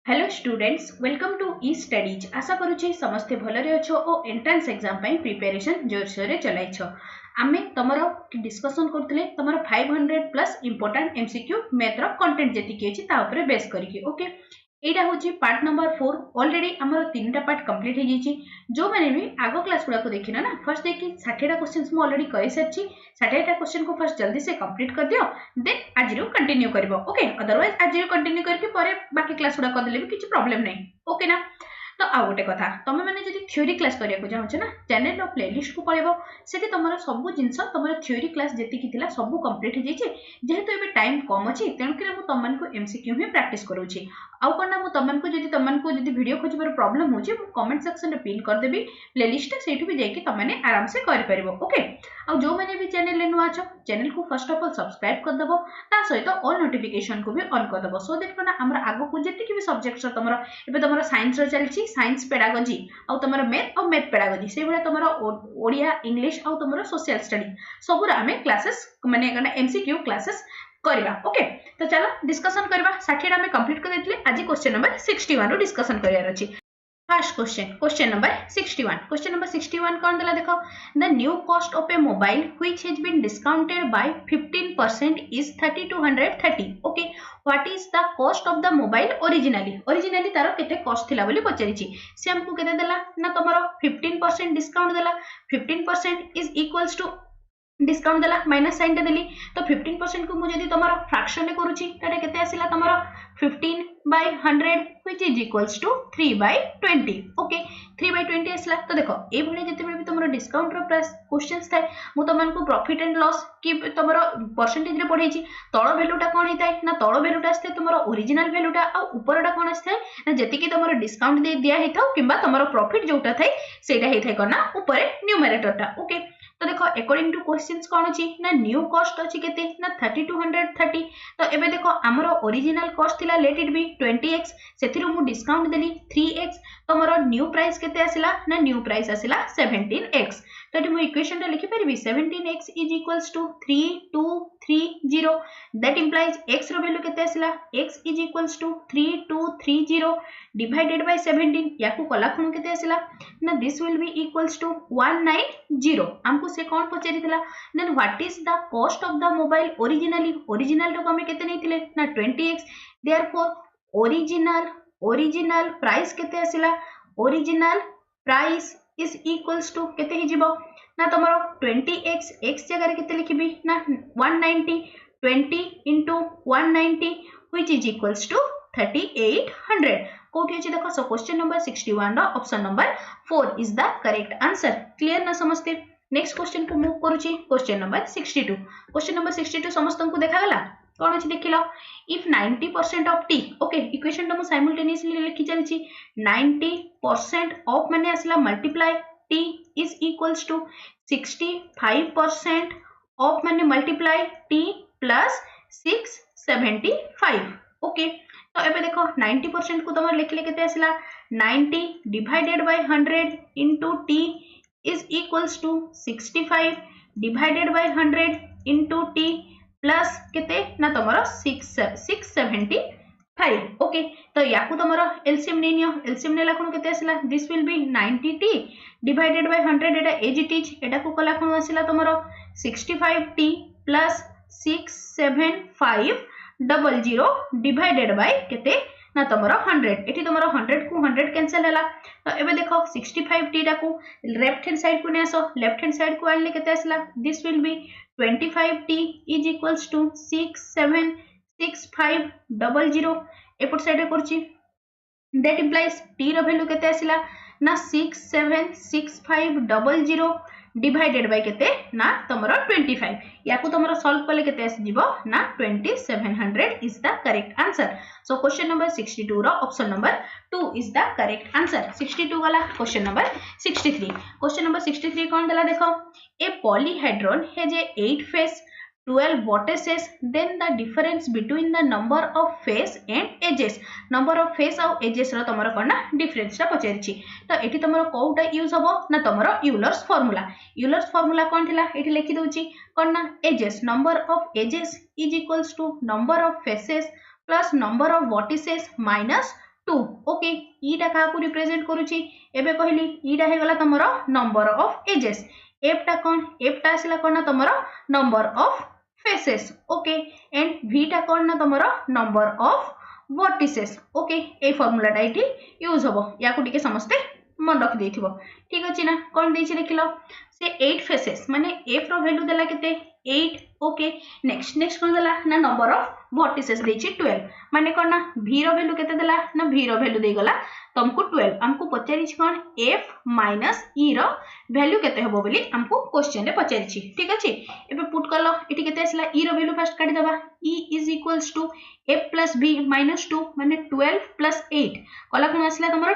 Hello students, welcome to E studies. आशा करुँचे समस्ते भलरे अच्छो और एंट्रांस एग्जाम प्रिपरेशन जोरसोर रे चलाइछ। आमे तमरो डिस्कशन करथिले तमरो 500 प्लस इंपोर्टेंट एमसीक्यू मैथ रो कंटेंट जेतिकी अछि ता ऊपर बेस करिके। ओके, एटा होची पार्ट नंबर 4। ऑलरेडी हमर तीनटा पार्ट कंप्लीट हो जाइछि। जो माने भी आगो क्लास गुडा को देखिना ना, फर्स्ट देखि 60टा क्वेश्चंस मु ऑलरेडी करि सारछि। 60टा क्वेश्चन को फर्स्ट जल्दी से कंप्लीट कर दियो, देन आज रो कंटिन्यू करबो। ओके, अदरवाइज आज रो कंटिन्यू करके परे बाकी क्लास गुडा कर देले भी किछि प्रॉब्लम नै। ओके ना, तो आ गोटे कथा, तुम मैंने जब थ्योरी क्लास करिया को चाहछ ना, चैनल प्लेलिस्ट को पळेबो। सेठी तमरो सब जिंस तमरो थ्योरी क्लास जेतिकी थिला सब कंप्लीट हो जाइछे। जेहेतु एबे टाइम कम अछि, तेन करे मु तमन को एमसीक्यू ही प्रैक्टिस करूछि। आउ कोन ना, मु तमन को जदी वीडियो खोजबार प्रॉब्लम होछि, मु कमेंट सेक्शन रे पिन कर देबी प्लेलिस्ट, सेठी भी जाई कि तमने आराम से कर परिबो। ओके, आउ जो माने भी चैनल ले नुआ छ, चैनल को फर्स्ट ऑफ ऑल सब्सक्राइब कर देबो, ता सहित ऑल नोटिफिकेशन को भी ऑन कर देबो। सो दैट कोना हमरा आगो को जेतिकी भी सब्जेक्ट्स तमरो एबे तमरो साइंस रो चलछि, साइंस पेडागोजी आउ तमरो मैथ और मैथ पेडागोजी, से बडा तमरो ओडिया इंग्लिश आउ तमरो सोशल स्टडी सबुरा हमें क्लासेस माने कना एमसीक्यू क्लासेस करबा। ओके, तो चलो डिस्कशन करबा। 60 में कंप्लीट कर देथिले। आज क्वेश्चन नंबर 61 रो डिस्कशन करियार अछि। First question number 61। Question number 61 कोन देला देखो, the new cost of a mobile which has been discounted by 15% is 3230। Okay, what is the cost of the mobile originally तारो केते कॉस्ट थिला बोली पचरिछि। से हमकु केते देला ना, तमरो 15% डिस्काउंट देला। 15% इज इक्वल्स टू डिस्काउंट देला माइनस साइन देली, तो 15% को मुझे तमरो फ्रैक्शन में करूची, ताटे केते आसिला तमरो 15/100 which is equals to 3/20। Okay, 3/20 आसिला। तो देखो ए भले जते भी तमरो डिस्काउंट रो प्राइस क्वेश्चंस थाए, मु तमन को प्रॉफिट एंड लॉस कि तमरो परसेंटेज रे पढैछि। तळ वैल्यूटा कोन हिताय ना, तळ वैल्यूटा आस्ते तमरो ओरिजिनल वैल्यूटा, आ ऊपरटा कोन आस्ते ना जेतिकी तमरो डिस्काउंट दे दिया हिथाउ किबा तमरो प्रॉफिट जोटा थाए सेटा हिथाय कोना ऊपरे न्यूमरेटरटा। ओके, तो देखो अकॉर्डिंग टू क्वेश्चंस कौन अछि ना, न्यू कॉस्ट अछि केते ना 3230। तो एबे देखो हमरो ओरिजिनल कॉस्ट थिला लेट इट बी 20x, सेथिरु मु डिस्काउंट देली 3x, तो हमरो न्यू प्राइस केते आसिला ना, न्यू प्राइस आसिला 17x। तो एटी मु इक्वेशन टा लिखि परिबी 17x is equals to 3230। That implies x रो वैल्यू केते आसिला, x is equals to 3230 divided by 17। याकू कला खणु केते आसिला ना, this will be equals to 190। हमको से कौन पचारि थिला, then what is the cost of the mobile original तो हमें केते नै थिले ना 20x। देयरफॉर ओरिजिनल प्राइस केते आसिला, original price is equals to केते हि जिवो ना, तमरो 20x x जगह रे केते लिखिबी ना 190, 20 into 190 which is equals to 3800। कोठी अछि देखो। सो क्वेश्चन नंबर 61 रो option number 4 is the correct answer. Clear ना समझते। नेक्स्ट क्वेश्चन को मूव करूची, क्वेश्चन नंबर 62। क्वेश्चन नंबर 62 समस्त को देखा गला कोन अछि देखिलो, if 90% of t. Okay, equation तो साइमल्टेनियसली लिखि चलछि। 90% ऑफ माने आसला multiply t is equals to 65% of माने मल्टीप्लाई टी प्लस 675। ओके, तो एबे देखो 90% को तमर लिखले केते आसला 90 divided by 100 into T is equals to 65 divided by 100 into t plus केते ना तमरो 675। ओके, तो याकू तमरो एलसीएम नै नियो। एलसीएम नेला कोन केते आसिला, this will be 90t divided by 100। एटा एज इट इज, एटा को कला कोन आसिला तमरो 65t plus 67500 डिवाइडेड बाय केते ना तमरो 100। एठी तमरो 100 को 100 कैंसिल हैला। तो एबे देखो 65t टा को लेफ्ट हैंड साइड को ने आसो, लेफ्ट हैंड साइड को आनले केते आसला, this will be 25t is equals to 67650 एपट साइड रे करछि। दैट इंप्लाइज t रो वैल्यू केते आसिला ना 67650 डिवाइडेड बाय केते ना तमरो 25। याकू तमरो सॉल्व करले केते आसी जिवो ना 2700 is the correct answer. So question number 62 रो option number 2 is the correct answer. 62 वाला क्वेश्चन नंबर 63। क्वेश्चन नंबर 63 कोन देला देखो, a polyhedron has a 8 face 12 vertices, then the difference between the number of face and edges। number of face और edges रो तमरो कोन ना difference टा पचेरिछि। तो एठी तमरो कोउटा यूज हबो ना, तमरो यूलर्स फार्मूला कोन थिला एठी लिखि दोछि कोन ना, edges number of edges is equals to number of faces plus number of vertices minus 2 okay ईटा का रिप्रेजेंट करूची एबे कहली ईटा हे गला तमरो नंबर ऑफ एजेस एफ टा कौन एफ टा आसला कौन ना तमरो number of faces okay and v टा कौन ना तमरो number of vertices okay a formula टा इटी यूज होबो या को टिके समस्ते मन रख देथिबो ठीक अछि ना कोन देछि देखिलो से 8 फेसेस माने f रो वैल्यू देला केते 8 ओके नेक्स्ट कोन देला ना नंबर ऑफ वर्टिसेस देछि 12 माने कोन ना v रो वैल्यू केते देला ना v रो वैल्यू दे गला तुमको 12 हमको पचारिछि कोन f माइनस e रो वैल्यू केते हबो बोली हमको क्वेश्चन रे पचारिछि ठीक अछि एबे पुट करलो एटी केते आसला e रो वैल्यू फर्स्ट काटी दबा e is equals to f plus b minus 2 माने 12 प्लस 8 कला कोन आसला तमरो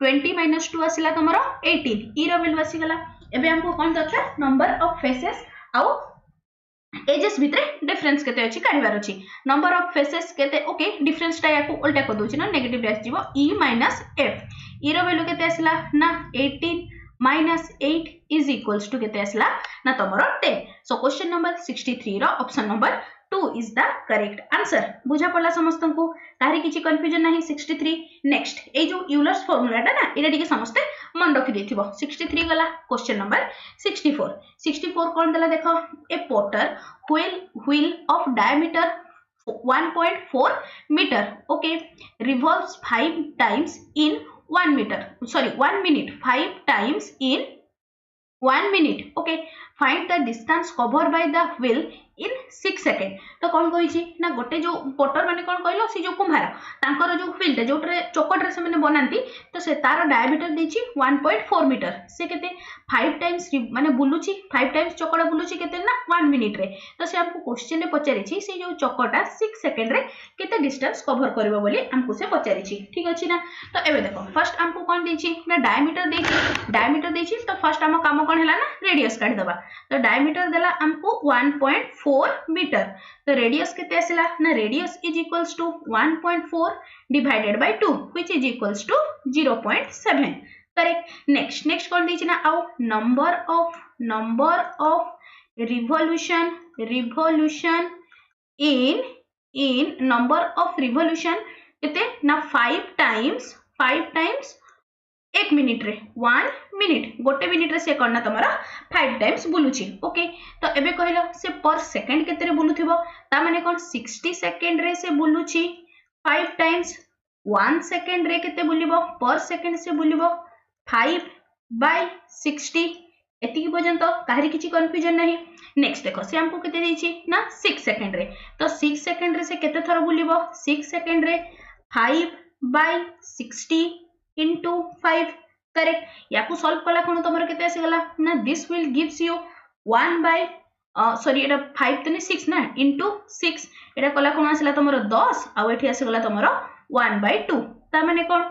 20 माइनस 2 आसला तमरो 18 e रो वैल्यू आसी गला एबे हमको कोन दरकार नंबर ऑफ फेसेस आउ एजेस भितरे डिफरेंस केते अछि काढिबार अछि नंबर ऑफ फेसेस केते ओके डिफरेंस टा याको उल्टा कर दोछि ना नेगेटिव रे आसीबो e माइनस f e रो वैल्यू केते आसला ना 18 माइनस 8 इज इक्वल्स टू केते आसला ना तमरो 10 सो क्वेश्चन नंबर 63 रो option number 2 is the correct answer बुझा पड़ला समस्त को तारी किछि कंफ्यूजन नाही 63 नेक्स्ट ए जो यूलर्स फार्मूला टा ना एटा टिके समस्त मन रखि देथिबो 63 गला क्वेश्चन नंबर 64 कोन देला देखो a potter wheel of diameter 1.4 metre okay revolves 5 times in 1 meter sorry 1 minute 5 times in 1 minute okay find the distance covered by the wheel in 6 second तो कौन कही ना गोटे जो पोटर माने कौन कहलो सी जो कुम्हार तांकर जो व्हील जोटरे चोकटरे से माने बनांती तो से तार डायमीटर देछि 1.4 मीटर से केते 5 टाइम्स माने बुलुची 5 टाइम्स चोकड़ा बुलुची केते ना 1 मिनिट रे तो से हमको क्वेश्चन रे पचारिछि से जो चोकटा 6 सेकेंड रे केते डिस्टेंस कवर करबो बोली हमको से पचारिछि ठीक अछि ना तो एबे देखो फर्स्ट हमको कोन देछि ना डायमीटर देछि तो फर्स्ट हम काम कोन हैला ना रेडियस काढ दबा तो डायमीटर देला हमको 1.4 मीटर तो रेडियस केते आसला ना radius is equals to 1.4 divided by 2 which is equals to 0.7 correct next कोन देछि ना आउ number of revolution in number of revolution केते ना 5 टाइम्स 1 मिनिट रे 1 मिनिट गोटे मिनिट रे से करना तमरा 5 टाइम्स बुलुची ओके तो एबे कहलो से पर सेकंड केते रे बुलुथिबो ता माने कोन 60 सेकंड रे से बुलुची 5 टाइम्स 1 सेकंड रे केते बुलिबो पर सेकंड से बुलिबो 5/60 एतिकी पर्यंत काहरी किछि कंफ्यूजन नाही नेक्स्ट देखो से हमको केते देछि ना 6 सेकंड रे तो 6 सेकंड रे से केते थरो बुलिबो 6 सेकंड रे 5/60 into 5 करेक्ट याकू सॉल्व कला कोन तमरो केते आसी गला ना this will gives you 1 by sorry एटा 5 तने 6 ना into 6 एटा कला कोन आसीला तमरो 10 आ एठी आसी गला तमरो 1/2 ता माने कोन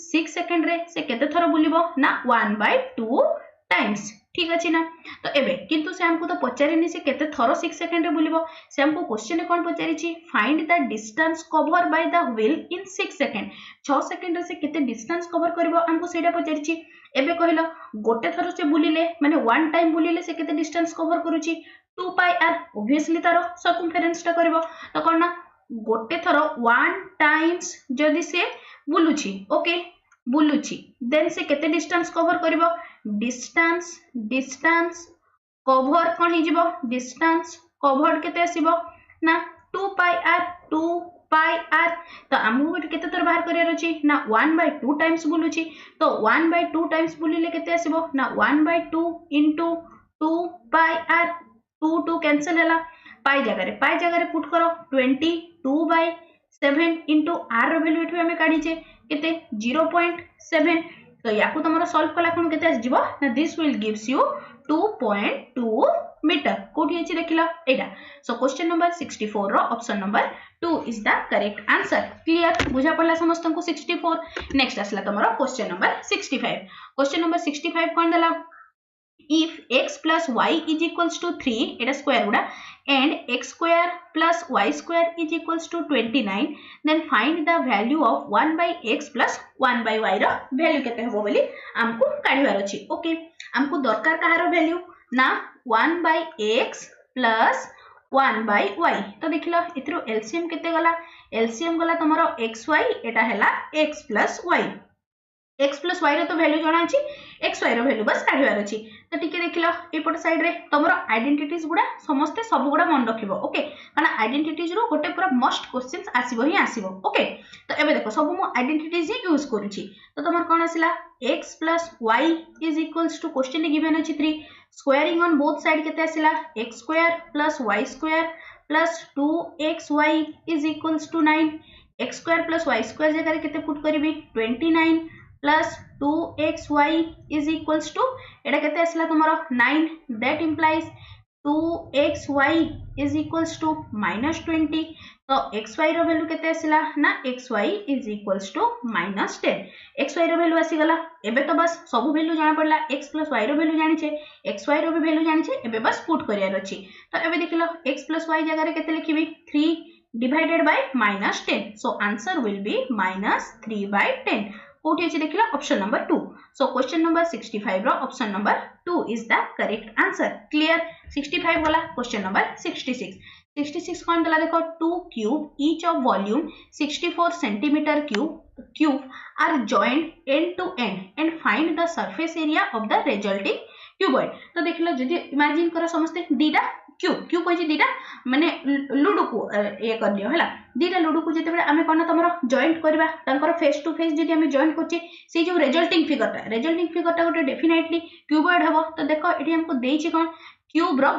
6 सेकंड रे से केते थरो बुलिबो ना 1/2 टाइम्स ठीक अछि ना तो एबे किंतु से हमको तो पचारिनी से केते थरो 6 सेकंड रे बुलिबो से हमको क्वेश्चन रे कोन पचारिछि find the distance cover by the wheel in 6 second 6 second रे से केते डिस्टेंस कवर करबो हमको सेटा पचारिछि एबे कहिलो गोटे थरो से बुलिले माने 1 टाइम बुलिले से केते डिस्टेंस कवर करूछि 2 पाई r ऑब्वियसली तारो सर्कमफेरेंस टा करबो तो कोन ना गोटे थरो 1 टाइम्स जदी से बुलुछि ओके बुलुछि देन से केते डिस्टेंस कवर करबो डिस्टेंस कवर कोन हिजिबो डिस्टेंस कवर्ड केते आसीबो ना 2 पाई r तो हमहु केते तर बाहर करियर अछि ना 1/2 टाइम्स बुलुछि तो 1/2 टाइम्स बुलिले केते आसीबो ना 1/2 into 2 पाई r 2 कैंसिल हैला पाई जगह रे पुट करो 22/7 into r रो वैल्यू एठु हमें काढी छे केते 0.7 तो याकू तमरो सॉल्व कला कोन केते आस जिवो ना this will gives you 2.2 metre कोठी अछि देखिला एटा सो क्वेश्चन नंबर 64 रो option number 2 is the correct answer clear बुझा पड़ला समस्त को 64 नेक्स्ट आसला तमरो क्वेश्चन नंबर 65 कोन देला if x plus y is equals to 3 Etah square गुडा and x square plus y square is equals to 29 then find the value of 1 by x plus 1 by y रो value केते होबो बोली हमको काढिबार अछि okay हमको दरकार कहारो वैल्यू ना 1 by x plus 1/y तो देखिल एथरो एलसीएम केते गला एलसीएम गला तमरो xy एटा हैला x + y x + y रो तो वैल्यू जणा अछि xy रो वैल्यू बस काढिबार अछि तो टिके देखिलो एपट साइड रे तमरो आइडेंटिटीज गुडा समस्त सब गुडा मन रखिबो ओके काना आइडेंटिटीज रो गोटे पूरा मस्ट क्वेश्चंस आसीबो ही आसीबो ओके तो एबे देखो सब मु आइडेंटिटीज ही यूज करूची तो तमर कोन आसिला x + y = क्वेश्चन गिवन अछि 3 स्क्वायरिंग ऑन बोथ साइड केते आसिला x² + y² + 2xy = 9 x² + y² जगह केते पुट करबी 29 plus 2xy = एटा केते आसला तुम्हारो 9 that implies 2xy = -20 तो xy रो वैल्यू केते आसला ना xy = -10 xy रो वैल्यू आसी गला एबे तो बस सब वैल्यू जाना पड़ला x + y रो वैल्यू जानि छे xy रो भी वैल्यू जानि छे एबे बस पुट करियार अछि तो एबे देखिलो x + y जगह रे केते लिखिबी 3 divided by -10 so answer will be -3/10 कोठी अछि देखिला option number 2 so question number 65 रो option number 2 is the correct answer clear 65 वाला question number 66 कोन दला देखो 2 cube each of volume 64 centimeter cube are joined end to end and find the surface area of the resulting cuboid तो देखिलो जदी imagine करो समस्त दीटा cube कहि दीटा माने ludo को ए कर दियो हला दीटा लूडो को जते बेले हमें कोन तमरो जॉइंट करबा तांकर फेस टू फेस जदी हमें जॉइंट करछि से जो रिजल्टिंग फिगरटा गोटे डेफिनेटली क्यूबॉइड हबो तो देखो एठी हमको देछि कोन क्यूब रो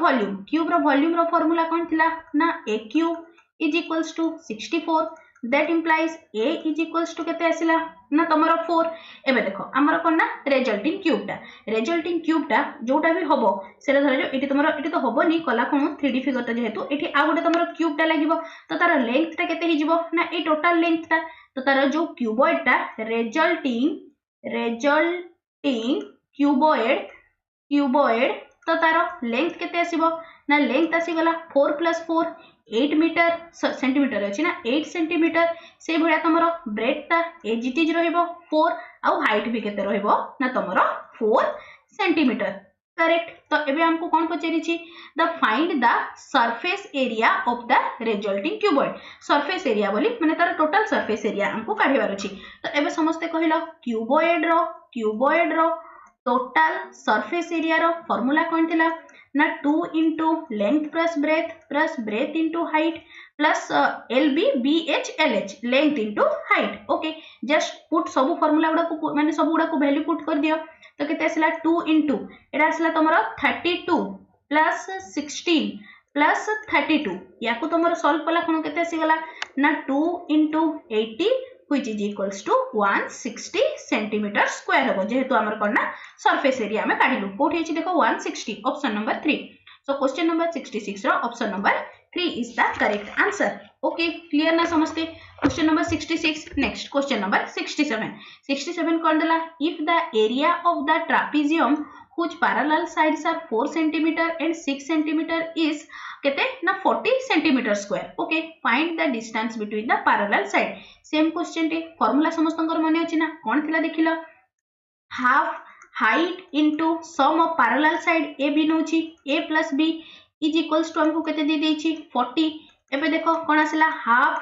वॉल्यूम रो फार्मूला कोन थिला ना a cube = 64 that implies a = केते आसिला ना तमरो 4 एबे देखो हमर कोन ना रिजल्टिंग क्यूबटा जोटा भी हबो सेला धर जो एठी तमरो एठी तो हबोनी कला कोन 3D फिगरटा जेहेतु एठी आ गोटे तमरो क्यूबटा लागिवो तो तार लेंथटा केते हिजिवो ना ए टोटल लेंथटा तो तार जो क्यूबॉइडटा रिजल्टिंग क्यूबॉइड तो तार लेंथ केते आसीबो ना लेंथ आसी गला 4 + 4 8 मीटर सेंटीमीटर अछि ना 8 सेंटीमीटर से भया तमरो ब्रेडटा एज इट इज रहइबो 4 आ हाइट भी केते रहइबो ना तमरो 4 सेंटीमीटर करेक्ट तो एबे हमको कोन पचेरि छी the find the surface area of the resulting cuboid surface area बोली माने तार टोटल सरफेस एरिया हमको काढिबार अछि तो एबे समस्त कहिलो क्यूबॉइड रो टोटल सरफेस एरिया रो फार्मूला कोन थिला ना 2 into length plus breadth into height plus LB BH LH length into height okay just put सब फार्मूला गुडा को माने सब गुडा को वैल्यू पुट कर दियो तो केते आसला 2 into एटा आसला तमरो 32 plus 16 plus 32 याको तमरो सॉल्व कला कोन केते आसी गला ना 2 into 80 which is equals to 160 centimeter square हबो जेहेतु हमर कोन ना सरफेस एरिया में काढिलु कोठी अछि देखो 160 option number 3 so question number 66 रो option number 3 is the correct answer okay clear ना समझते question number 66 next question number 67 कोन दला if the area of the trapezium whose parallel sides are 4 cm and 6 cm is केते ना 40 cm square okay find the distance between the parallel side same question टे formula समस्तंकर माने अछि ना कोन थिला देखिलो half height into sum of parallel side a b नोची a plus b is equals to हमको केते दे देछि 40 एबे देखो कोन आसला half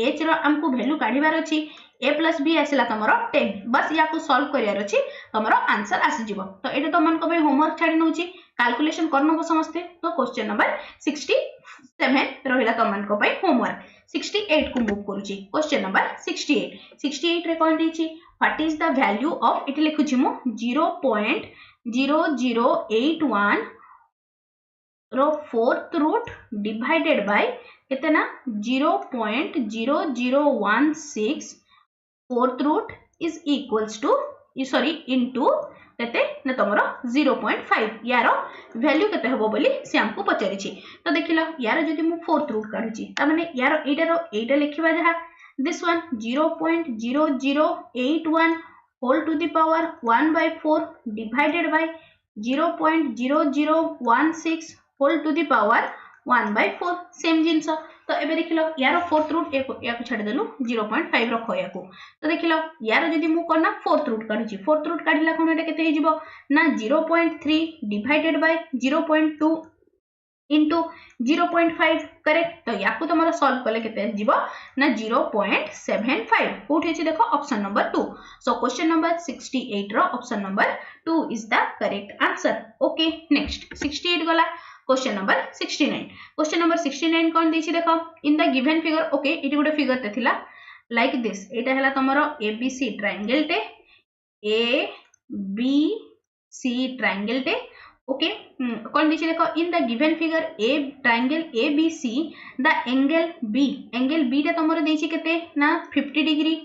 h रो हमको वैल्यू काढिबार अछि a plus b आसला तमरो 10 बस या को सॉल्व करियार अछि तमरो आंसर आसी जिवो तो एटा तो मन को भाई होमवर्क छाडी नोची कैलकुलेशन करनो समस्ते तो क्वेश्चन नंबर 67 रहिला तमन को भाई होमवर्क 68 को मूव करूची क्वेश्चन नंबर 68 रे कोन दिछि what is the value of it लिखु छी मु 0.0081 रो फोर्थ रूट डिवाइडेड बाय केते ना 0.0016 fourth root is equals to into केते ना तमरो 0.5 यारो वैल्यू केते हबो बोली से हमको पचारि छी तो देखिलो यारो जदी मु फोर्थ रूट काढी छी त माने यारो एटा लिखिबा जहा this one 0.0081 whole to the power 1/4 divided by 0.0016 whole to the power 1/4 same जिंस तो एबे देखिलो यारो फोर्थ रूट याको छाडी देलु 0.5 रखो याको तो देखिलो यारो जदी मु करना फोर्थ रूट काढी फोर्थ रूट काढिला कोन एटा केते हिजिवो ना 0.3 डिवाइडेड बाय 0.2 into 0.5 करेक्ट तो या तुम सॉल्व कले केते जीवो ना 0.75 कोठी अछि देखो option number 2 so question number 68 रो option number 2 is the correct answer okay next 68 गला क्वेश्चन नंबर 69 कोन देछि देखो in the given figure okay इटी गोटे फिगर ते थिला लाइक दिस एटा हला तमरो एबीसी ट्रायंगल टे ए बी सी ट्रायंगल टे ओके कौन दीजिए देखो in the given figure a triangle A B C the angle B टा तुम देछि केते ना 50 डिग्री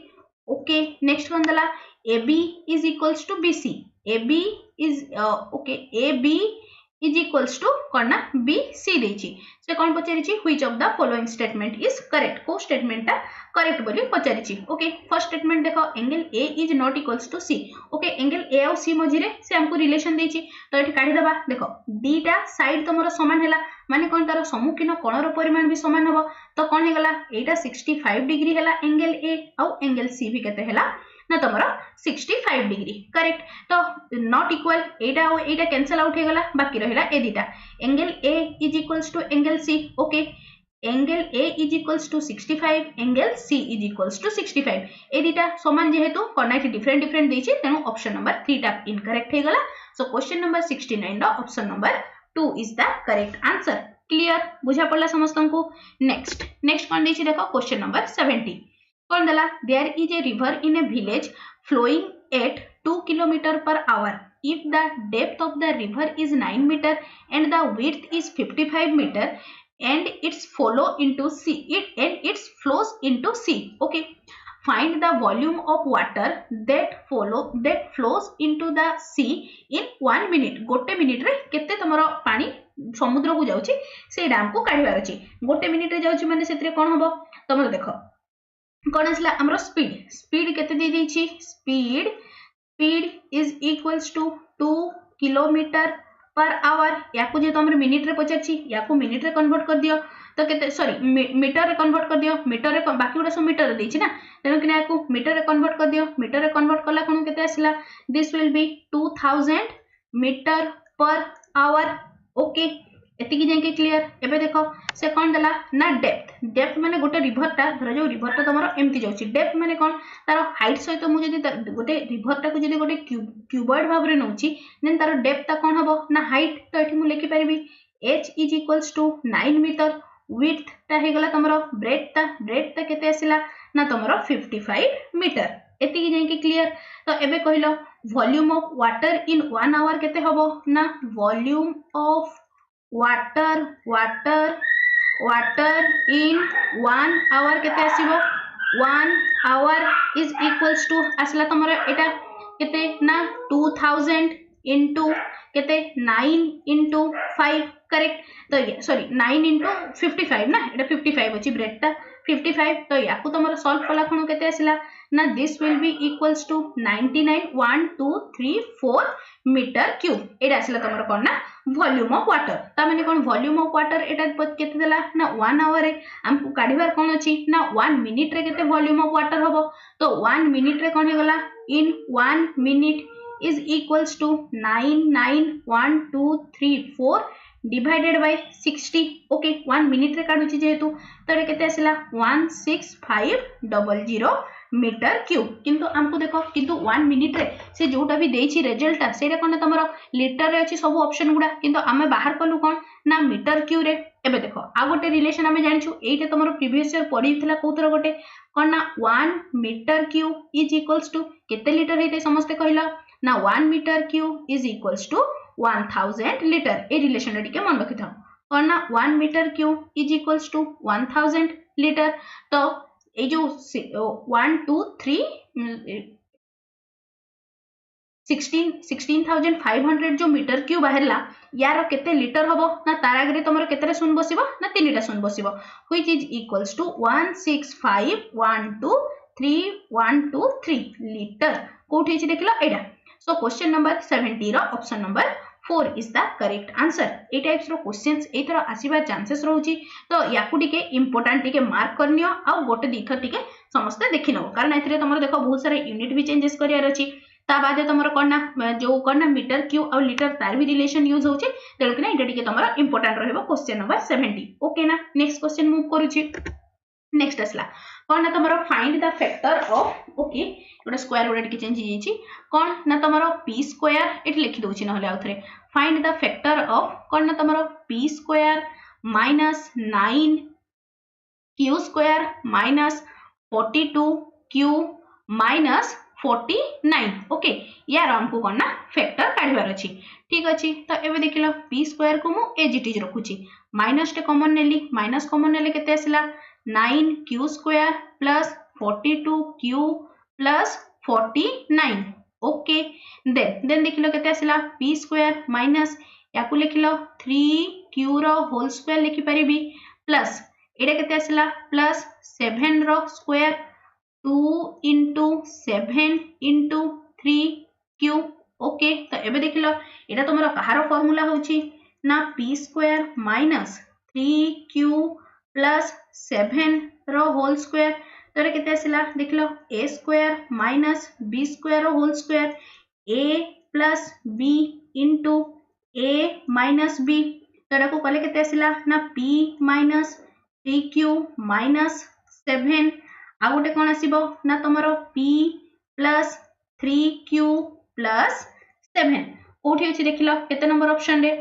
ओके नेक्स्ट कौन दला A B is equals to B C A B is okay A B is equals to कौन ना B C देछि से कौन पचारिछि which of the following statement is correct को स्टेटमेंट टा करेक्ट बोली पचारिछि ओके फर्स्ट स्टेटमेंट देखो angle A is not equals to C okay angle A और सी मझिरे से हमको रिलेशन देछि तो एठी काढी दबा देखो दीटा साइड तमरो समान हैला माने कोन तार सम्मुखीन कोणर परिमाण भी समान हबो तो कोन हे गला एटा 65 डिग्री हैला एंगल ए और एंगल सी भी केते हैला ना तमरो 65 डिग्री करेक्ट तो नॉट इक्वल एटा कैंसिल आउट हे गला बाकी रहिला ए दीटा angle A is equals to angle C okay angle A is equals to 65 angle C is equals to 65 ए दीटा समान जेहेतु कोना कि डिफरेंट देछि तेनु ऑप्शन नंबर 3 टा इनकरेक्ट हे गला सो क्वेश्चन नंबर 69 रो option number 2 is the correct answer clear बुझा पड़ला समस्तन को नेक्स्ट कोन देछि देखो क्वेश्चन नंबर 70 कौन दला there is a river in a village flowing at 2 kilometre per hour if the depth of the river is 9 meter and the width is 55 meter and its flows into sea okay find the volume of water that flows into the sea in 1 minute गोटे minute रे केते तमरो पानी समुद्र को जाउची से dam को काढिबार अछि गोटे मिनिट रे जाउची माने सेतरे कोन हबो तमरो देखो कौन आसला हमरो स्पीड केते दे दैछि speed is equals to 2 kilometre per hour याकू जे तुम मिनिट रे पचारछि याकू मिनिट रे कन्वर्ट कर दियो तो केते सॉरी मीटर रे कन्वर्ट कर दियो मीटर रे बाकी गुडा सब मीटर रे दैछि ना तेनो कि याकू मीटर रे कन्वर्ट कर दियो मीटर रे कन्वर्ट करला कोन केते आसला this will be 2000 metre per hour okay एतिकी जाके क्लियर एबे देखो से कौन दला ना डेप्थ माने गोटे रिवर टा धर जो रिवर टा तमरो एमती जाउची डेप्थ माने कौन तार हाइट सहित मु जदी गोटे रिवर टा को जदी गोटे क्यूबॉइड भाव रे नउची देन तार डेप्थ टा कौन हबो ना हाइट तो एठी मु लिखि परबी h is equals to 9 metre width ता हे गला तमरो ब्रेथ ता केते आसिला ना तमरो 55 मीटर एतिकी जाके क्लियर तो एबे कहिलो volume of water in 1 hour केते हबो ना volume of water in 1 hour केते आसीबो 1 hour is equals to आसला तमरो एटा केते ना 2000 into केते 9 into 5 करेक्ट तो सॉरी 9 into 55 ना एटा 55 अछि ब्रेथटा 55 तो याकू तमरो सॉल्व कला खणो केते आसिला ना this will be equals to 991234 metre cube एटा आसिला तमरो कोन ना वॉल्यूम ऑफ वाटर ता माने कोन वॉल्यूम ऑफ वाटर एटा केते देला ना 1 आवर रे हमकु काढिबार कोन अछि ना 1 मिनिट रे केते वॉल्यूम ऑफ वाटर हबो तो 1 मिनिट रे कोन हे गला इन 1 minute is equals to 991234 divided by 60 okay 1 minute रे काढुची जेहेतु तरे केते आसिला 16500 मीटर क्यूब किंतु हमको देखो किंतु 1 मिनिट रे से जोटा भी देछि रिजल्ट सेटा कोन तमरो लीटर रे अछि सब ऑप्शन गुडा किंतु आमे बाहर कलु कोन ना मीटर क्यूब रे एबे देखो आ गोटे रिलेशन आमे जानिछु एटा तमरो प्रीवियस ईयर पढिथिला कोथर गोटे कोन ना 1 metre cube is equals to केते लीटर हेते समस्त कहिला ना 1 metre cube is equals to 1000 litre ए रिलेशन रे टिके मन रखि थाओ और ना 1 metre cube is equals to 1000 litre तो ए जो 1 2 3 16500 जो मीटर क्यूब बाहरला यार केते लीटर हबो ना तार आगे तमरो केते शून्य बसिबो ना तीनटा शून्य बसिबो which is equals to 165123123 litre कोठी छि देखलो एडा सो क्वेश्चन नंबर 70 रो option number 4 is the correct answer ए टाइप्स रो क्वेश्चंस एथरो आसीबा चांसेस रहउची तो याकू टिके इंपोर्टेंट टिके मार्क करनियो आ गोटे दीथर टिके समस्त देखिनो कारण एथरे तमरो देखो बहुत सारा यूनिट भी चेंजेस करियार अछि ता बादे तुम कौन ना जो कौन ना मीटर क्यूब और लीटर तार भी रिलेशन यूज होचे तेणुक ना एटा टिके तुम इंपोर्टेंट रहबो क्वेश्चन नंबर 70 ओके ना नेक्स्ट क्वेश्चन मूव करूची नेक्स्ट आसला कौन ना तुम find the factor of okay गोटे स्क्वायर गोटे टिके चेंज हो कौन ना तुम पी स्क्वायर ये लिखि दउची नहले आउ थरे फाइंड द फैक्टर ऑफ कौन ना तुम P square minus 9 Q square minus 42 Q minus 49 okay यार हमको कौन ना फैक्टर काढ़ार अच्छी ठीक अच्छे तो ये देख लो पी स्क्वायर को मुझे एज इट इज रखुची माइनस टे कॉमन नेली माइनस कॉमन नेले केते आसला 9 Q square plus 42 Q plus 49 okay then देख लो केते आसला पी स्क्वायर माइनस या को लिख लो 3 क्यू रो होल स्क्वायर लिखि परिबी प्लस एटा केते आसला प्लस 7 रो square 2 into 7 into 3 Q okay तो एबे देख लो एटा तुम कहार फॉर्मूला होची ना P square minus 3 Q plus 7 रो होल स्क्वायर तो केते आसला देख लो ए square minus B square rho whole square ए प्लस बी इंटू ए माइनस बी तो को कले केते आसला ना पी माइनस 3q माइनस 7 आ गोटे कौन आसीबो ना तुमरो p प्लस 3q प्लस 7 कोठी अछि देखिलो केते नंबर ऑप्शन रे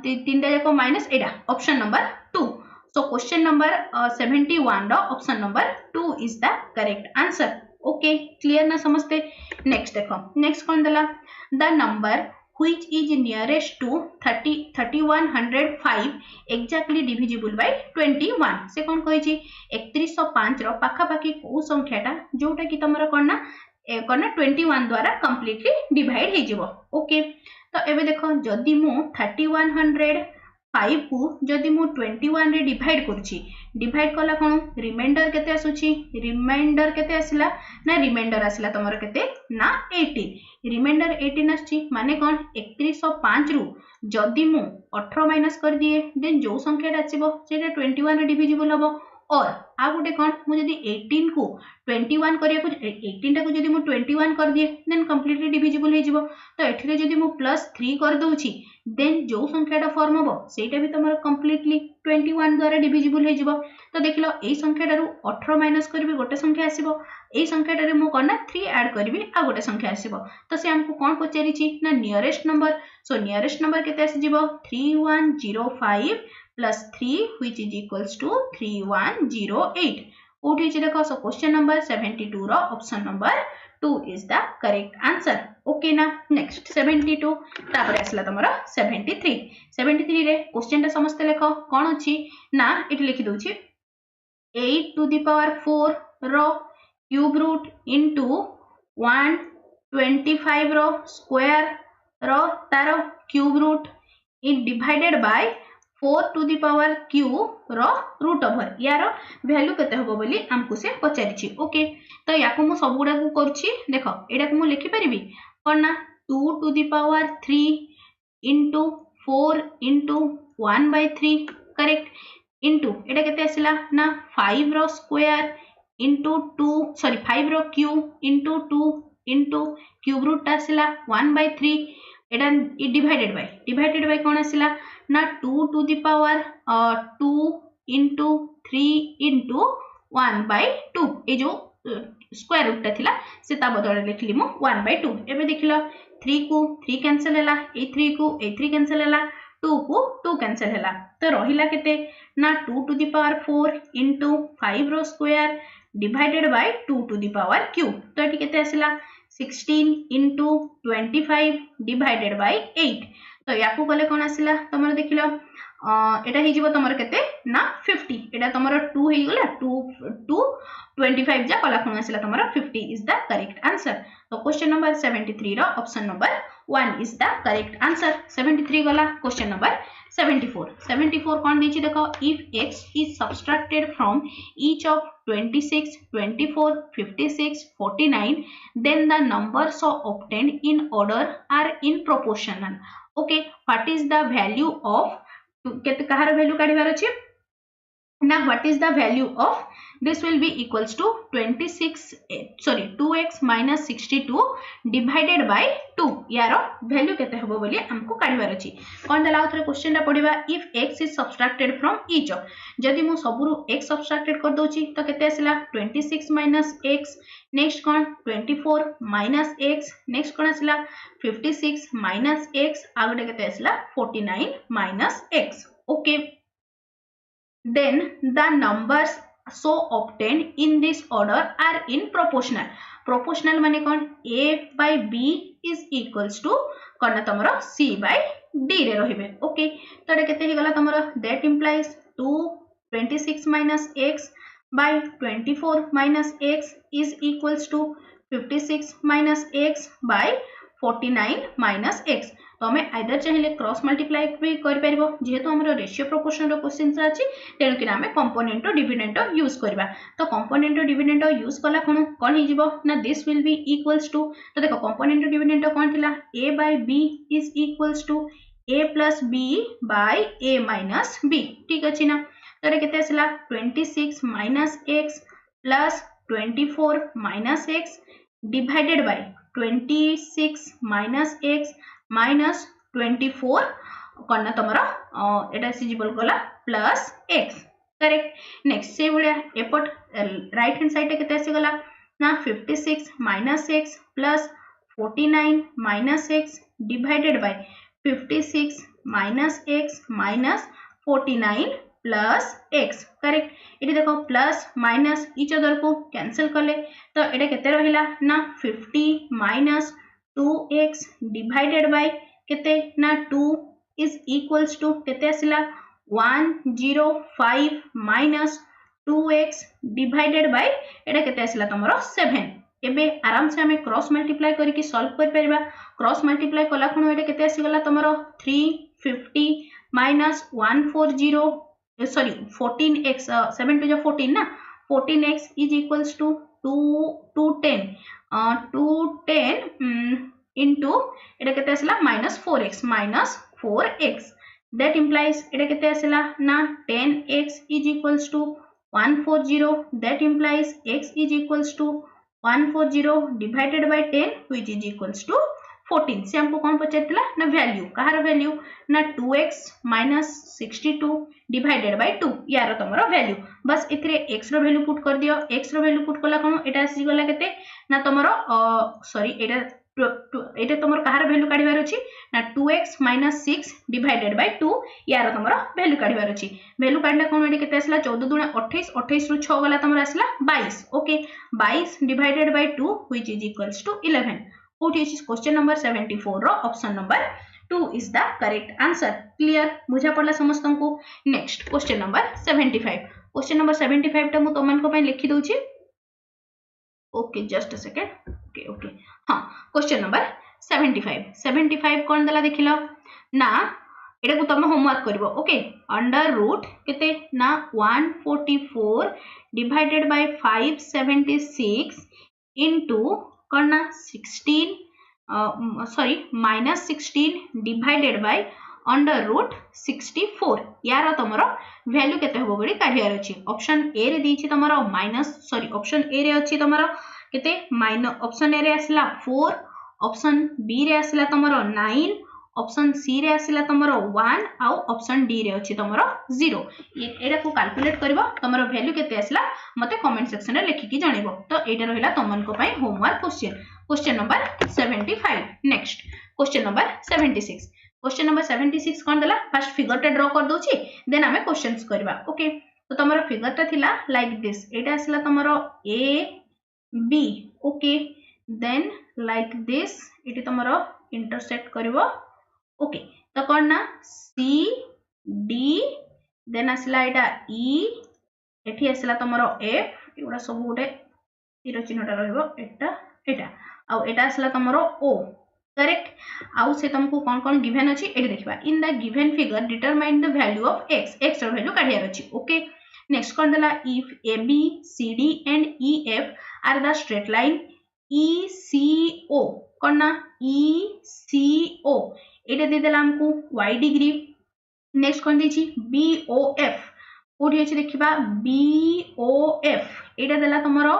तीनटा जाको माइनस एडा option number 2 so question number 71 रो option number 2 is the correct answer okay clear ना समझते नेक्स्ट देखो नेक्स्ट कौन दला the number which is nearest to 3105 exactly divisible by 21 से कौन कहि 3105 रो पाखा पाखी को संख्याटा जोटा कि तमरा करना 21 द्वारा कंप्लीटली डिवाइड हे जिवो ओके तो एबे देखो जदी मु 3105 को जदी मु 21 रे डिवाइड करछि डिवाइड कला कोन रिमाइंडर केते आसुछि रिमाइंडर केते आसिला ना रिमाइंडर आसिला तमरा केते ना 18 रिमाइंडर 18 आछि माने कोन 3105 रु जदी मु 18 माइनस कर दिए देन जो संख्याटा आछिबो सेटा 21 रे डिविजिबल हबो और आ गोटे कोन मु जदी 18 को 21 करिया को 18 टा को जदी मु 21 कर दिए देन कंप्लीटली डिविजिबल हे जिवो तो एठिरे जदी मु +3 कर दोछि देन जो संख्याटा फॉर्म हबो सेटा भी तमरा कंप्लीटली 21 द्वारा डिविजिबल हे जिवो तो देखिलो एई संख्याटारु 18 माइनस करबे गोटे संख्या आसीबो एई संख्याटारे मु करना 3 ऐड करबी आ गोटे संख्या आसीबो तो से हमको कोन पचारिछि ना nearest number so nearest number केते आसी जिवो 3105 plus 3 which is equals to 3108 कोठी छि देखो सो क्वेश्चन नंबर 72 रो option number 2 is the correct answer okay ना नेक्स्ट 72 तापर आसला तमरा 73 रे क्वेश्चन ता समस्त लेखो कोन अछि ना इट लिखि दोछि 8 to the power 4 रो क्यूब रूट into 125 रो स्क्वायर रो तारो क्यूब रूट इन divided by 4 to the power q रो रूट ओवर यार वैल्यू केते होबो बोली हमकु से पचारिछि ओके तो याको मु सब गुडा को करछि देखो एडा को मु लिखि परिबी कोन ना 2 to the power 3 into 4 into 1/3 correct into एडा केते आसिला ना 5 रो स्क्वायर into 2 सॉरी 5 रो cube into 2 into cube root आसिला 1/3 एडा डिवाइडेड बाय कोन आसिला ना 2 to the power 2 into 3 into 1/2 ए जो स्क्वायर रूट ता थिला से ता बदल लिखली मु 1/2 एबे देखिलो 3 को 3 कैंसिल हैला ए 3 को ए 3 कैंसिल हैला 2 को 2 कैंसिल हैला तो रहिला केते ना 2 to the power 4 into 5 रो square divided by 2 to the power q तो एटी केते आसिला 16 into 25 divided by 8 तो याकू कले कोन आसिला तमर देखिलो एटा हे जिवो तमर केते ना 50 एटा तमर 2 हे गेला 2 25 जा कला कोन आसिला तमर 50 इज द करेक्ट आंसर तो क्वेश्चन नंबर 73 रो option number 1 is the correct answer 73 गला क्वेश्चन नंबर 74 कोन दिछि देखो if x is subtracted from each of 26 24 56 49 then the numbers obtained in order are in proportional okay what is the value of केते कहार value काढिबार अछि Now what is the value of this? Will be equals to 2x minus 62 divided by 2. यार value केते हबो बोली हमको काढिबार अछि कोन देला उथरे question टा पढिबा if x is subtracted from each of जदि मु सबुरु x subtracted कर दोची तो केते आसिला 26 minus x नेक्स्ट कोन 24 minus x नेक्स्ट कोन आसिला 56 minus x आगटे केते आसिला 49 minus x. Okay then the numbers so obtained in this order are in proportional. Proportional माने कौन a by b is equals to कौन ना तमरो c by d रे रहिबे. Okay तो एटा केते हि गला तमरो that implies 26 minus x by 24 minus x is equals to 56 minus x by 49 minus x. तो हमें आइदर चाहिए क्रॉस मल्टीप्लाई भी कर परिबो जेहेतु हमरो रेशियो प्रोपोर्शन रो क्वेश्चन अछि तेनु कि हमें कंपोनेंट और डिविडेंड यूज करबा. तो कंपोनेंट और डिविडेंड यूज कला कोन हि जिवो ना this will be equals to. तो देखो कंपोनेंट और डिविडेंड कोन थिला a by b is equals to a plus b by a minus b. ठीक अछि ना. तो रे केते आसिला 26 minus x plus 24 minus x divided by 26 minus x minus 24 करना तमरा एटा सिजिबल गला प्लस x. करेक्ट. नेक्स्ट से भलिया एपट राइट हैंड साइड केते आसी गला ना 56 minus x plus 49 minus x divided by 56 minus x minus 49 plus x. Correct. इटी देखो प्लस माइनस इच अदर को cancel करले तो एटा केते रहिला ना 50 minus 2x divided by केते ना 2 is equals to केते आसिला 105 minus 2x divided by एटा केते आसिला तमरो 7. एबे आराम से हमें क्रॉस मल्टीप्लाई करके सॉल्व कर परबा. क्रॉस मल्टीप्लाई कला खणो एटा केते आसी गला तमरो 350 minus 140 सॉरी 14x 7 to 14 ना 14x is equals to 210 into एटा केते आसिला minus 4x minus 4x. that implies एटा केते आसिला ना 10x is equals to 140. that implies x is equals to 140 divided by 10 which is equals to 14. से हमको कौन पचारतिला ना value कहार value ना 2x minus 62 divided by 2 यार तमरो वैल्यू. बस इथरे x रो वैल्यू पुट कर दियो. x रो वैल्यू पुट कला कोन एटा आसी गला केते ना तमरो सॉरी एटा तमरो कहार वैल्यू काढिबार अछि ना 2x minus 6 divided by 2 यार तमरो वैल्यू काढिबार अछि. वैल्यू काढला कोन एटा केते आसला 14 दुना 28 28 रु 6 गला तमरो आसला 22. Okay 22 divided by 2 which is equals to 11. Question number 74 रो option number 2 is the correct answer. Clear बुझा पड़ला समस्त को. Next question number 75. Question number 75 टा मु तमन को पय लिखि दोछि. Okay just a second. Okay okay हां क्वेश्चन नंबर 75 कोन दला देखिलो ना एटा को तुम होमवर्क करबो. ओके अंडर रूट केते ना 144 डिवाइडेड बाय 576 इनटू करना 16 sorry minus 16 divided by under root 64 यार तमरो वैल्यू केते होबो बडी काढियार अछि. ऑप्शन ए रे दिछि तमरो माइनस सॉरी ऑप्शन ए रे अछि तमरो केते माइनस ऑप्शन ए रे आसला 4 ऑप्शन बी रे आसला तमरो 9 ऑप्शन सी रे आसला तमरो 1 आ ऑप्शन डी रे अछि तमरो 0. एटा को कैलकुलेट करबो तमरो वैल्यू केते आसला मते कमेंट सेक्शन रे लिखि कि जानिबो. तो एटा रहिला तमन को पय homework question. Question number 75. Next question number 76. Question number 76 कोन दला फर्स्ट फिगर टे ड्रा कर दोछि देन हमें क्वेश्चंस करबा. ओके तो तमरो फिगर ता थिला लाइक दिस. एटा आसला तमरो A B. Okay then like this एटी तमरो इंटरसेक्ट करबो. ओके तो कोन ना सी डी देन आसला एटा ई एठी आसला तमरो एफ एगुडा सब गुटे तीर चिन्हटा रहइबो एटा एटा आ एटा आसला तमरो ओ. करेक्ट. आउ से तुमको कौन कौन गिवन अछि एटी देखबा. In the given figure determine the value of x. x रो वैल्यू काढियार अछि. ओके नेक्स्ट कोन दला if AB CD and EF are the straight line ECO कोन ना ECO एटा दे देला हमको y डिग्री. नेक्स्ट कोन दिछि BOF कोठी अछि देखिबा BOF एटा देला तमरो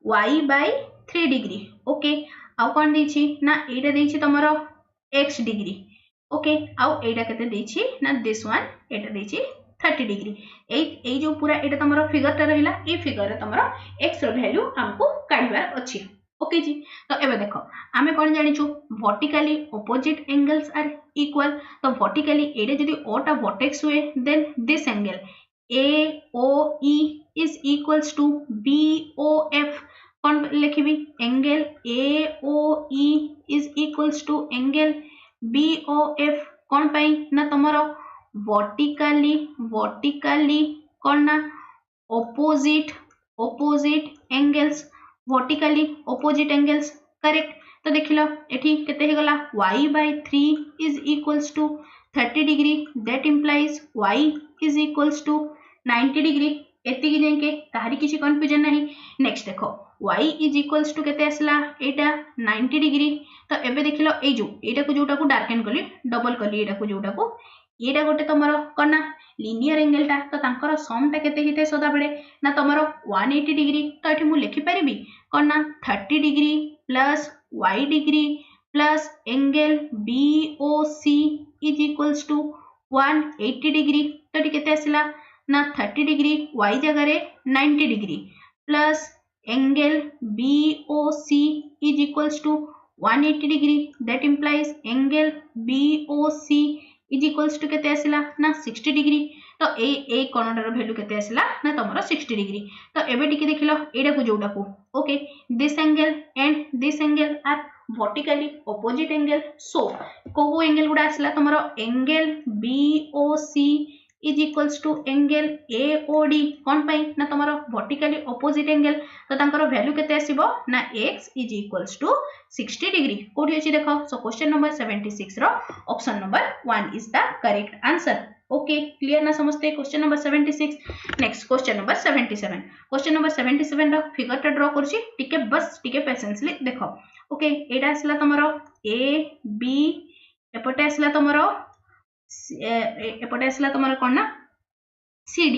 y by 3 डिग्री ओके आउ कोन देछि ना एटा देछि तमरो x डिग्री ओके आउ एटा केते देछि ना दिस वन एटा देछि 30 डिग्री ए जो पूरा एटा तमरो फिगर ता रहिला ए फिगर रे तमरो x रो वैल्यू हमको काढिबार अछि ओके जी तो एबे देखो आमे कोन जानि छु vertically opposite angles are equal तो वर्टिकली एडे जदी ओ टा वर्टेक्स हुए then this angle AOE is equals to BOF कौन लिखिबी angle AOE is equals to angle BOF कौन पाई ना तमरो वर्टिकली कौन ना opposite angles vertically opposite angles correct तो देखिलो एठी केते हे गला y by 3 is equals to 30 degree that implies y is equals to 90 degree एति कि जेके ताहारी किछि कंफ्यूजन नाही नेक्स्ट देखो y is equals to केते असला एटा 90 degree तो एबे देखिलो ए जो एटा को जोटा को डार्केन कली डबल कली एटा को जोटा को एटा गोटे तमरो कना लिनियर एंगल ता तो तांकर सम ता केते हिते सदा बेले ना तमरो 180 डिग्री तो एठी मु लिखि परिबी कना 30 degree plus y degree plus angle BOC is equals to 180 degree तो एठी केते आसिला ना 30 डिग्री y जगह रे 90 degree plus angle BOC is equals to 180 degree that implies angle BOC is equals to केते आसिला ना 60 डिग्री तो ए कोणटार वैल्यू केते आसिला ना तमरो 60 डिग्री तो एबे टिके देखिलो एडा को जोटा को okay this angle and this angle are vertically opposite angle so को एंगल गुडा आसिला तमरो angle BOC is equals to angle AOD कोन पई ना तमरो वर्टिकली ऑपोजिट एंगल तो तांकर वैल्यू केते आसीबो ना x इज इक्वल्स टू 60 डिग्री कोठी अछि देखो सो क्वेश्चन नंबर 76 रो option number 1 is the correct answer okay clear ना समझते question number 76 next question number 77 question number 77 रो फिगर टा ड्रा करछि टिके बस टिके पेशेंसली देखो ओके एटा आसला तमरो A B एपटे आसला तमरो एपटे आसला तमरो कोन ना CD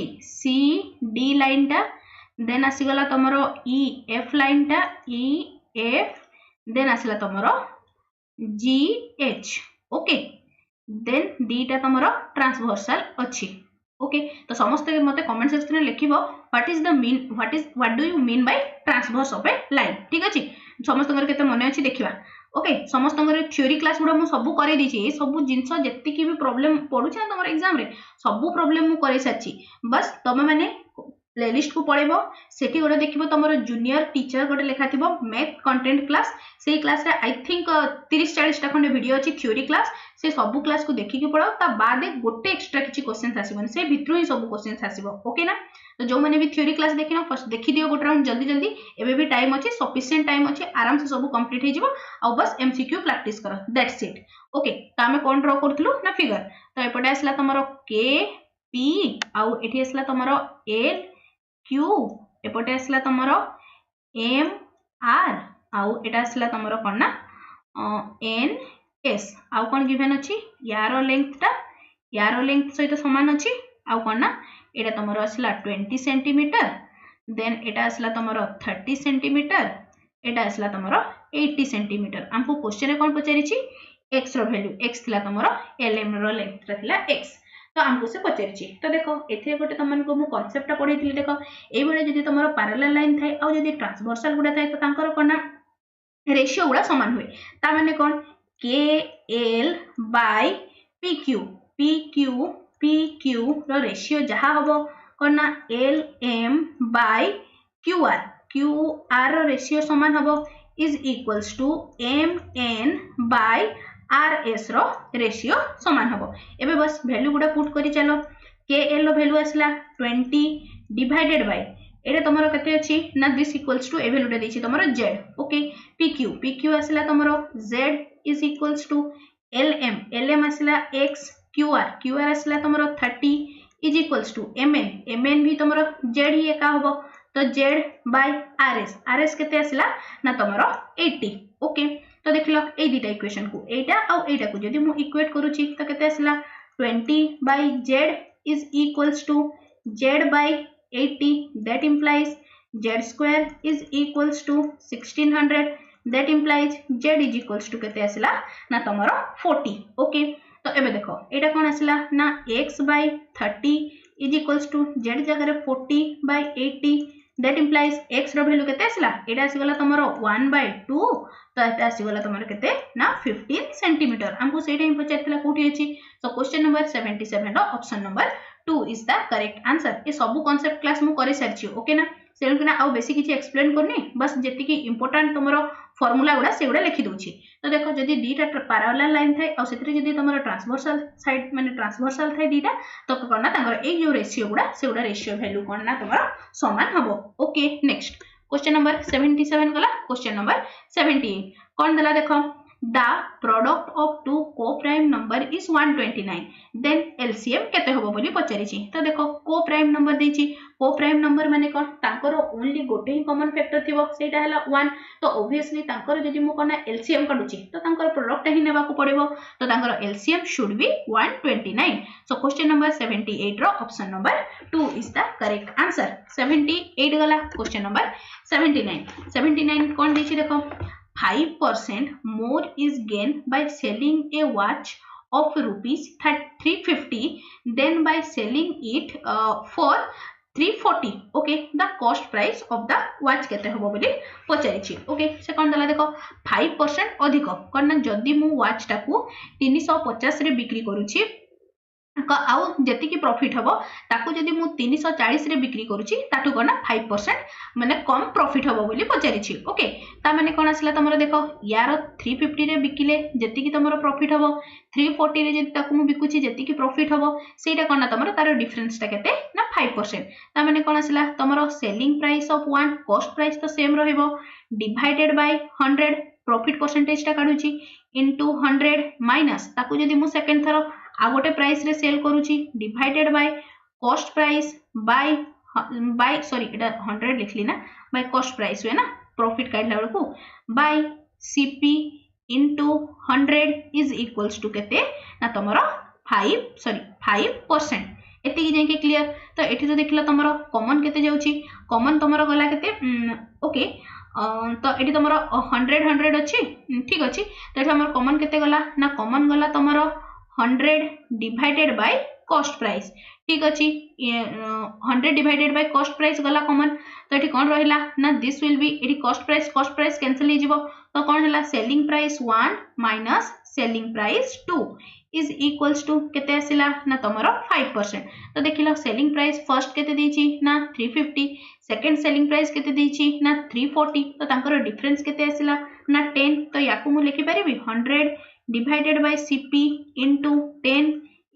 लाइन टा देन आसीगला तमरो EF लाइन टा EF देन आसला तमरो GH ओके देन दीटा तमरो ट्रांसवर्सल अछि ओके तो समस्त के मते कमेंट सेक्शन में लिखिबो what do you mean by transverse of a line ठीक अछि समस्त के केते मने अछि देखिबा ओके समस्त के थ्योरी क्लास गुडा मु सब करे दिछि ए सब जिंस जत्ति की भी प्रॉब्लम पडु छ तमर एग्जाम रे सब प्रॉब्लम मु करे साची बस तमे माने प्लेलिस्ट को पळेबो सेठी गोटे देखिबो तमरो जूनियर टीचर गोटे लेखा थिबो मैथ कंटेंट क्लास से क्लास रे आई थिंक 30-40 टा खंडे वीडियो अछि थ्योरी क्लास से सब क्लास को देखि के पळो ता बाद गोटे एक्स्ट्रा किछि क्वेश्चंस आसीबो से भितरु ही सब क्वेश्चंस आसीबो ओके ना तो जो माने भी थ्योरी क्लास देखिनो फर्स्ट देखि दियो गोटे राउंड जल्दी जल्दी एबे भी टाइम अछि सफिशिएंट टाइम अछि आराम से सब कंप्लीट हे जिवो आ बस एमसीक्यू प्रैक्टिस करो दैट्स इट ओके तो हमें कोन ड्रा करथलु ना फिगर तो एपटे आसला तमरो K P आउ एठी आसला तमरो L Q एपटे आसला तमरो M R आउ एटा आसला तमरो कोन ना N S आउ कोन गिवन अछि यारो लेंथ सहित समान अछि आउ कोन ना एटा तमरो आसला 20 सेंटीमीटर देन एटा आसला तमरो 30 सेंटीमीटर एटा आसला तमरो 80 सेंटीमीटर हमको क्वेश्चन रे कोन पचारि छी x रो वैल्यू x थिला तमरो lm रो लेंथ थिला x तो हमको से पचारि छी तो देखो एथे गोटे तमन को मु कांसेप्ट पढैथिली देखो एई बेले जदी तमरो पैरेलल लाइन थाए आ जदी ट्रांसवर्सल गुडा थाए तो तांकर कोन ना रेशियो गुडा समान हुए ता माने कोन KL बाय PQ रो रेशियो जहा हबो कोन ना LM बाय QR रो रेशियो समान हबो is equals to MN by RS रो रेशियो समान हबो एबे बस वैल्यू गुडा पुट करी चलो KL रो वैल्यू आसला 20 डिवाइडेड बाय एटा तमरो कते अछि ना this equals to a value टा देछि तमरो Z ओके PQ आसला तमरो Z is equals to LM आसला X QR आसला तमरो 30 इज इक्वल्स टू MN भी तमरो Z ही एका हबो तो Z बाय RS केते आसला ना तमरो 80 ओके तो देखलो ए दिटा इक्वेशन को एटा आ एटा को जदी मु इक्वेट करूची तो केते आसला 20 by Z is equals to z by 80 that implies z square is equals to 1600 that implies z is equals to केते आसिला ना तमरो 40 ओके तो एबे देखो एटा कोन आसिला ना x by 30 is equals to z जगह 40 by 80 that implies x रो value केते आसिला एटा आसी गला तमरो 1 by 2 तो एटा आसी गला तमरो केते ना 15 सेंटीमीटर हमको सेटा ही पचारथिला कोठी अछि सो क्वेश्चन नंबर 77 रो option number 2 is the correct answer ये सब कांसेप्ट क्लास मु करे सारछि ओके ना सेलुना आउ बेसी किछि एक्सप्लेन करनी बस जेति की इंपोर्टेंट तमरो फार्मूला गुडा सेगुडा लिखि दोछि तो देखो जदि दीटा पैरेलल लाइन थाए और सेतरे जदि तमरो ट्रांसवर्सल साइड माने ट्रांसवर्सल थाए दीटा तो कोना तांगर ए जो रेशियो गुडा सेगुडा रेशियो वैल्यू कोन ना तमरो समान हबो ओके नेक्स्ट क्वेश्चन नंबर 77 गला क्वेश्चन नंबर 78 कोन दला देखो the product of two co-prime number is 129 then LCM केते होबो बोली पचारिछि तो देखो co-prime number देछि co-prime number माने कोन तांकर ओनली गोटे ही कॉमन फैक्टर थिबो सेटा हला 1 तो ऑब्वियसली तांकर जदि मु कोना LCM काडुछि तो तांकर प्रोडक्ट ही नेबा को पड़िबो तो तांकर LCM should be 129 so question number 78 रो option number 2 is the correct answer 78 गला क्वेश्चन नंबर 79 कोन देछि देखो 5% more is gained by selling a watch of rupees 350 than by selling it for 340 okay the cost price of the watch केते होबो बोली पचारिछि okay से कोन दला देखो 5% अधिक कोन जदी मु watch टाकू 350 रे बिक्री करूछि आउ जति की प्रॉफिट हबो ताकू जदी मु 340 रे बिक्री करूछि ताटू कोना 5% माने कम प्रॉफिट हबो बोली पचारिछि ओके ता माने कोन आसला तमरो देखो यार 350 रे बिकिले जति की तमरो प्रॉफिट हबो 340 रे जति ताकू मु बिकुछि जति की प्रॉफिट हबो सेटा कोना तमरो तारो डिफरेंस टा केते ना 5% ता माने कोन आसला तमरो selling price of 1 cost price तो सेम रहइबो डिवाइडेड बाय 100 प्रॉफिट परसेंटेज टा काढुछि इनटू 100 माइनस ताकू जदी मु सेकंड थरो आ गोटे प्राइस रे सेल करूची divided by cost price by sorry एटा 100 लिखली ना बाय कॉस्ट प्राइस हुए ना प्रॉफिट काढला बेलकू by CP into 100 is equals to केते ना तमरो 5% एति की जाके क्लियर तो एठी तो देखला तमरो कॉमन केते जाउची कॉमन तमरो गला केते ओके तो एठी तमरो 100 अछि ठीक अछि तो एठी हमर कॉमन केते गला ना कॉमन गला तमरो 100 divided by cost price ठीक अछि 100 divided by cost price गला कॉमन तो एठी कोन रहिला ना दिस विल बी एठी cost price कैंसिल हे जिवो तो कोन हला selling price 1 minus selling price 2 is equals to केते आसिला ना तमरो 5% तो देखिलो सेलिंग प्राइस फर्स्ट केते देछि ना 350 सेकंड सेलिंग प्राइस केते देछि ना 340 तो तांकर डिफरेंस केते आसिला ना 10 तो याकू मु लिखि परिबी 100 divided by CP into 10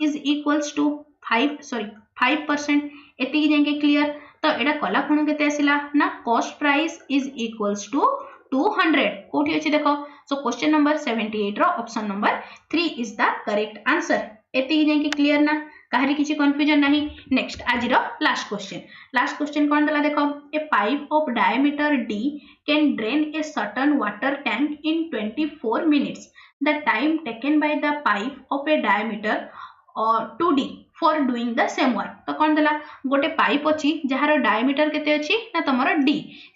is equals to 5% एति की जाके क्लियर तो एटा कला कोन केते आसिला ना cost price is equals to 200 कोठी अछि देखो सो क्वेश्चन नंबर 78 रो option number 3 is the correct answer एति की जाके क्लियर ना काहरी किछि कंफ्यूजन नाही नेक्स्ट आज रो लास्ट क्वेश्चन कोन दला देखो a pipe of diameter d can drain a certain water tank in 24 minutes the time taken by the pipe of a diameter 2d for doing the same work तो कोन दला गोटे pipe अछि जहार diameter केते अछि ना तमरो d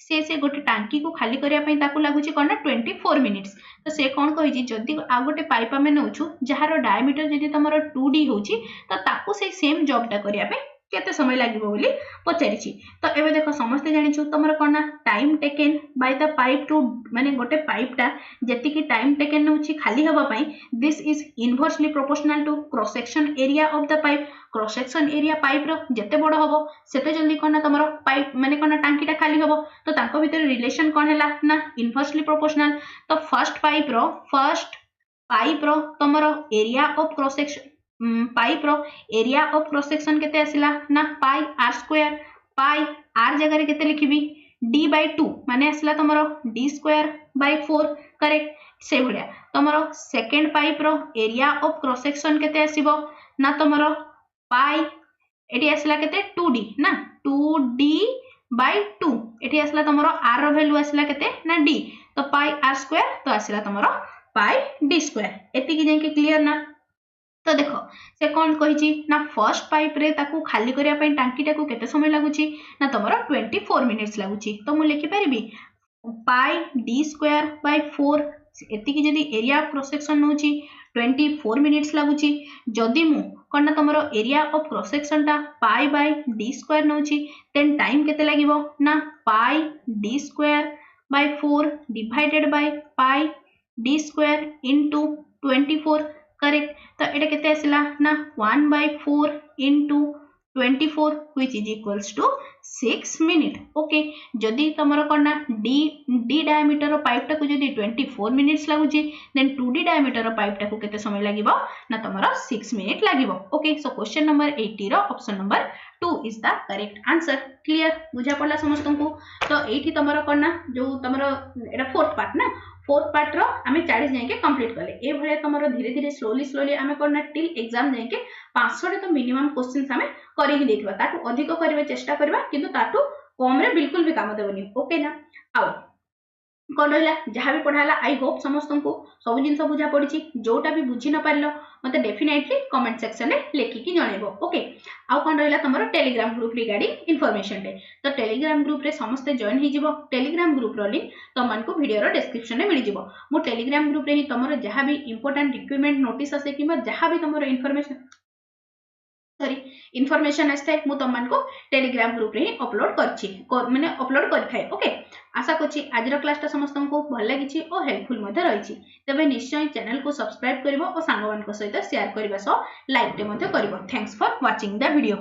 से गोटे टांकी को खाली करिया पई ताकू लागुची कोन ना 24 मिनिट्स तो से कोन कहि जदी आ गोटे पाइप हमें नउछु जहार डायमीटर जदी तमरो 2d होची तो ताकू से सेम जॉब टा करिया पे केते समय लागिबो बोली पचारिछि तो एबे देखो समस्त जानिछु तमरो कोना time taken by the pipe two माने गोटे पाइप टा जति की टाइम टेकन नउछि खाली हबा पई this is inversely proportional to cross section area of the pipe cross section area pipe रो जते बड़ हबो सेते जल्दी कोना तमरो पाइप माने कोना टांकी टा खाली हबो तो तांको भीतर रिलेशन कोन हैला ना इनवर्सली प्रोपोर्शनल तो फर्स्ट पाइप रो तमरो area of cross section pipe रो एरिया ऑफ क्रॉस सेक्शन केते आसिला ना pi r square pi r जगह रे केते लिखिबी d/2 माने आसिला तमरो d²/4 करेक्ट से भलिया तमरो सेकंड पाइप रो एरिया ऑफ क्रॉस सेक्शन केते आसीबो ना तमरो पाई एटी आसिला केते 2d ना 2d/2 एटी आसिला तमरो r रो वैल्यू आसिला केते ना d तो पाई r स्क्वायर तो आसिला तमरो पाई d² एति की जाके क्लियर ना तो देख से कौन कही ना फर्स्ट पाइप रे ताकू खाली करने टांकीटा को केते समय लगुच ना तुम 24 मिनिट्स लगुच तो मुझे लिखिपारि पाई डी स्क्वायर बाय 4 एतिकी जदि area of cross section now 24 minutes लगुच जदि मु कौन ना तुम एरिया ऑफ क्रॉस सेक्शन टा pi by D square now then time केते लागिवो ना pi D square by 4 divided by pi D square into 24 correct तो ये केते आसला ना 1/4 into 24 which is equals to 6 minute okay जदि तुमर कौन ना डी डायमीटर पाइप टाक जदि 24 मिनिट्स लगुच देन 2D डायमीटर पाइप टाक केते समय लागिवो ना तुमर 6 मिनिट लागिवो ओके सो क्वेश्चन नंबर 80 रो option number 2 is the correct answer clear बुझा पड़ला समस्त को तो एठी तुमर कौन ना जो तुमर एटा फोर्थ पार्ट ना फोर्थ पार्ट रो आमे 40 जाके कंप्लीट करले ए भले तमरो धीरे धीरे स्लोली आमे करना टिल एग्जाम जाके 500 रे तो मिनिमम क्वेश्चंस आमे करि ही देखबा ताटू अधिक करबे चेष्टा करबा किंतु ताटू कम रे बिल्कुल भी काम देबनी ओके ना आउ कौन रहा जहाँ भी पढ़ाला आई होप समस्त को सब जिन बुझा पड़ी जोटा भी बुझी न पार मत डेफिनेटली कमेंट सेक्शन में लिखिकी जनइब ओके आउ कौन रहा तुम टेलीग्राम ग्रुप रिगार्डिंग इनफॉरमेशन टे तो टेलीग्राम ग्रुप रे समस्ते जॉइन हो टेलीग्राम ग्रुप रो लिंक तुमको वीडियो डिस्क्रिप्शन में मिल मु टेलीग्राम ग्रुप रे ही तुम जहाँ भी इंपोर्टेंट रिक्वायरमेंट नोटिस आसे कि जहाँ भी तुम इनफॉरमेशन आसता है मुझे तुमको टेलीग्राम ग्रुप रे ही अपलोड माने अपलोड कर ओके आशा करछि आज क्लास समस्त को भल लगी और हेल्पफुल रही तेज निश्चय चैनल को सब्सक्राइब कर और सांग सहित शेयर करने लाइक टे thanks for watching the video.